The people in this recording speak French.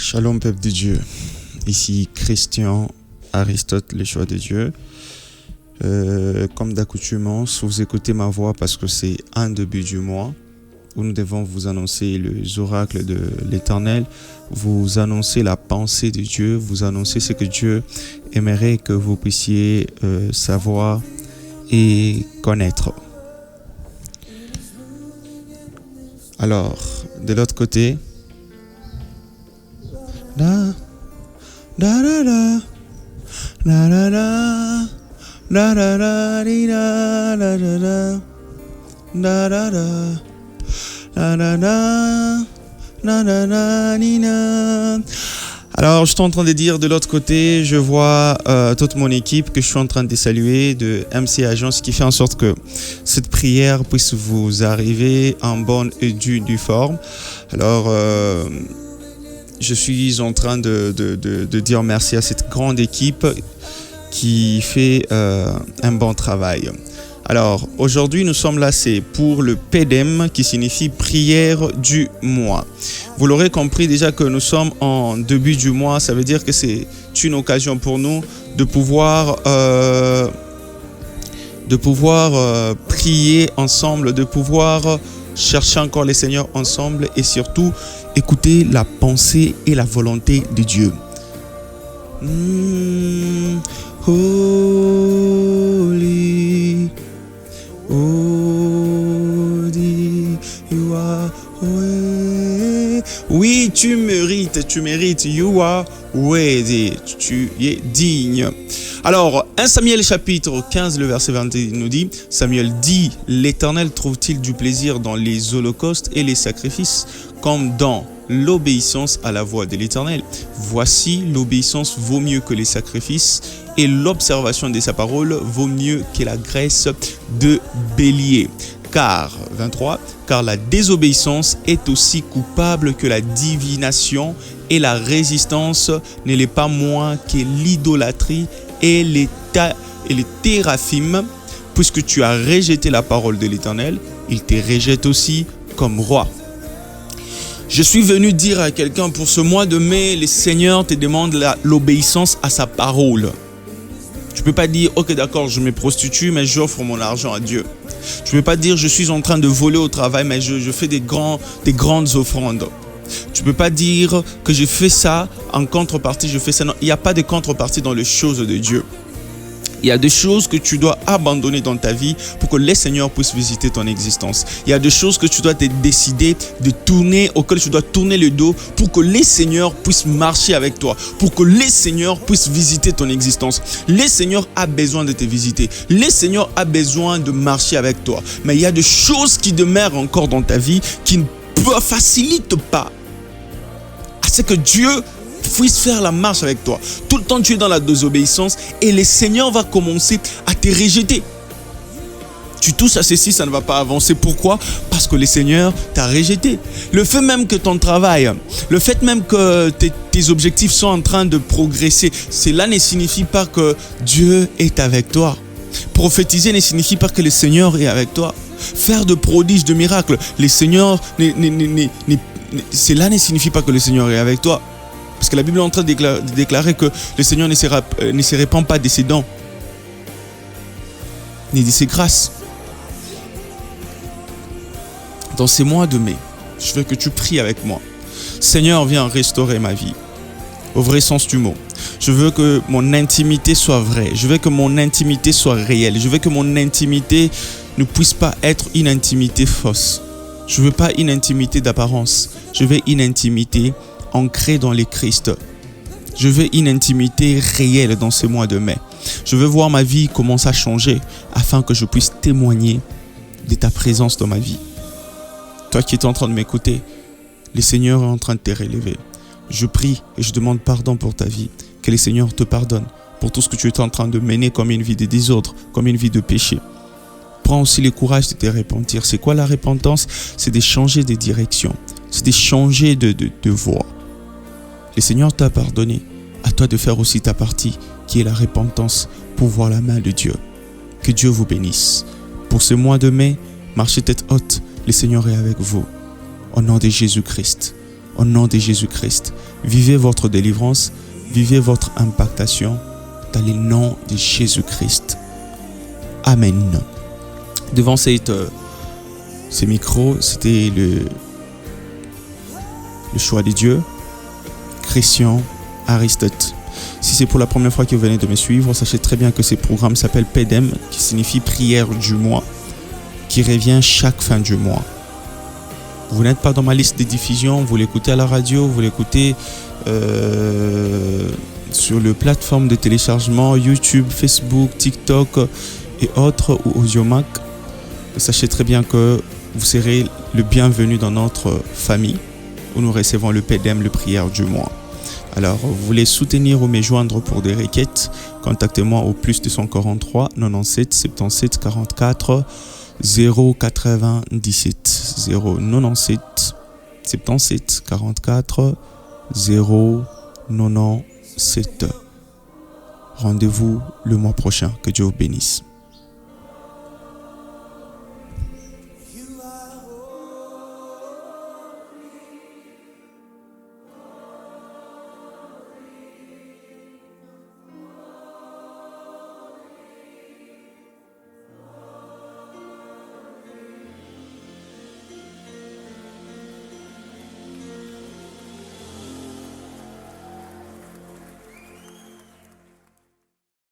Shalom peuple de Dieu, ici Christian Aristote, le choix de Dieu. Comme d'accoutumance, vous écoutez ma voix parce que c'est un début du mois où nous devons vous annoncer les oracles de l'Éternel, vous annoncer la pensée de Dieu, vous annoncer ce que Dieu aimerait que vous puissiez savoir et connaître. Alors, de l'autre côté, da da da da da da da da da da di da da da da da da da da da da da ni na. Alors, je suis en train de dire de l'autre côté, je vois toute mon équipe que je suis en train de saluer de MC Agence, qui fait en sorte que cette prière puisse vous arriver en bonne et due forme. Alors, je suis en train de dire merci à cette grande équipe qui fait un bon travail. Alors, aujourd'hui, nous sommes là, c'est pour le PEDEM, qui signifie prière du mois. Vous l'aurez compris déjà que nous sommes en début du mois, ça veut dire que c'est une occasion pour nous de pouvoir prier ensemble, de pouvoir chercher encore les Seigneurs ensemble et surtout écouter la pensée et la volonté de Dieu. Holy, holy, you are worthy. Oui, tu mérites, you are worthy, tu es digne. Alors, 1 Samuel chapitre 15, le verset 21 nous dit, Samuel dit, l'Éternel trouve-t-il du plaisir dans les holocaustes et les sacrifices, comme dans l'obéissance à la voix de l'Éternel? Voici, l'obéissance vaut mieux que les sacrifices, et l'observation de sa parole vaut mieux que la graisse de bélier. Car, 23, car la désobéissance est aussi coupable que la divination, et la résistance ne l'est pas moins que l'idolâtrie et les téraphim. Puisque tu as rejeté la parole de l'Éternel, il te rejette aussi comme roi. Je suis venu dire à quelqu'un, pour ce mois de mai, le Seigneur te demande l'obéissance à sa parole. Tu ne peux pas dire, ok d'accord, je me prostitue, mais j'offre mon argent à Dieu. Tu ne peux pas dire, je suis en train de voler au travail, mais je fais des grandes offrandes. Tu ne peux pas dire que je fais ça, en contrepartie, je fais ça. Non, il n'y a pas de contrepartie dans les choses de Dieu. Il y a des choses que tu dois abandonner dans ta vie pour que les Seigneurs puissent visiter ton existence. Il y a des choses que tu dois te décider de tourner, auxquelles tu dois tourner le dos pour que les Seigneurs puissent marcher avec toi, pour que les Seigneurs puissent visiter ton existence. Les Seigneurs ont besoin de te visiter. Les Seigneurs ont besoin de marcher avec toi. Mais il y a des choses qui demeurent encore dans ta vie qui ne facilitent pas à ce que Dieu puisse faire la marche avec toi. Tout le temps tu es dans la désobéissance et le Seigneur va commencer à te rejeter. Tu touches à ceci, ça ne va pas avancer. Pourquoi? Parce que le Seigneur t'a rejeté. Le fait même que ton travail, le fait même que tes objectifs sont en train de progresser, cela ne signifie pas que Dieu est avec toi. Prophétiser ne signifie pas que le Seigneur est avec toi. Faire de prodiges, de miracles, le Seigneur, cela ne signifie pas que le Seigneur est avec toi. Parce que la Bible est en train de déclarer que le Seigneur ne se répand pas de ses dons, ni de ses grâces. Dans ces mois de mai, je veux que tu pries avec moi. Seigneur, viens restaurer ma vie, au vrai sens du mot. Je veux que mon intimité soit vraie. Je veux que mon intimité soit réelle. Je veux que mon intimité ne puisse pas être une intimité fausse. Je ne veux pas une intimité d'apparence. Je veux une intimité ancré dans les Christ. Je veux une intimité réelle dans ces mois de mai. Je veux voir ma vie commencer à changer afin que je puisse témoigner de ta présence dans ma vie. Toi qui es en train de m'écouter, le Seigneur est en train de te relever. Je prie et je demande pardon pour ta vie. Que le Seigneur te pardonne pour tout ce que tu es en train de mener comme une vie de désordre, comme une vie de péché. Prends aussi le courage de te repentir. C'est quoi la repentance? C'est de changer de direction. C'est de changer de voie. Le Seigneur t'a pardonné. À toi de faire aussi ta partie, qui est la repentance, pour voir la main de Dieu. Que Dieu vous bénisse. Pour ce mois de mai, marchez tête haute. Le Seigneur est avec vous. Au nom de Jésus-Christ. au nom de Jésus-Christ. Vivez votre délivrance, vivez votre impactation dans le nom de Jésus-Christ. Amen. Devant ces micros, c'était le choix de Dieu, Christian Aristote. Si c'est pour la première fois que vous venez de me suivre, sachez très bien que ce programme s'appelle PEDEM, qui signifie prière du mois, qui revient chaque fin du mois. Vous n'êtes pas dans ma liste de diffusion, vous l'écoutez à la radio, vous l'écoutez sur les plateformes de téléchargement, YouTube, Facebook, TikTok et autres, ou Audiomack. Sachez très bien que vous serez le bienvenu dans notre famille où nous recevons le PEDEM, le prière du mois. Alors, vous voulez soutenir ou me joindre pour des requêtes, contactez-moi au plus 243 97 77 44 097 097 77 44 097. Rendez-vous le mois prochain. Que Dieu vous bénisse.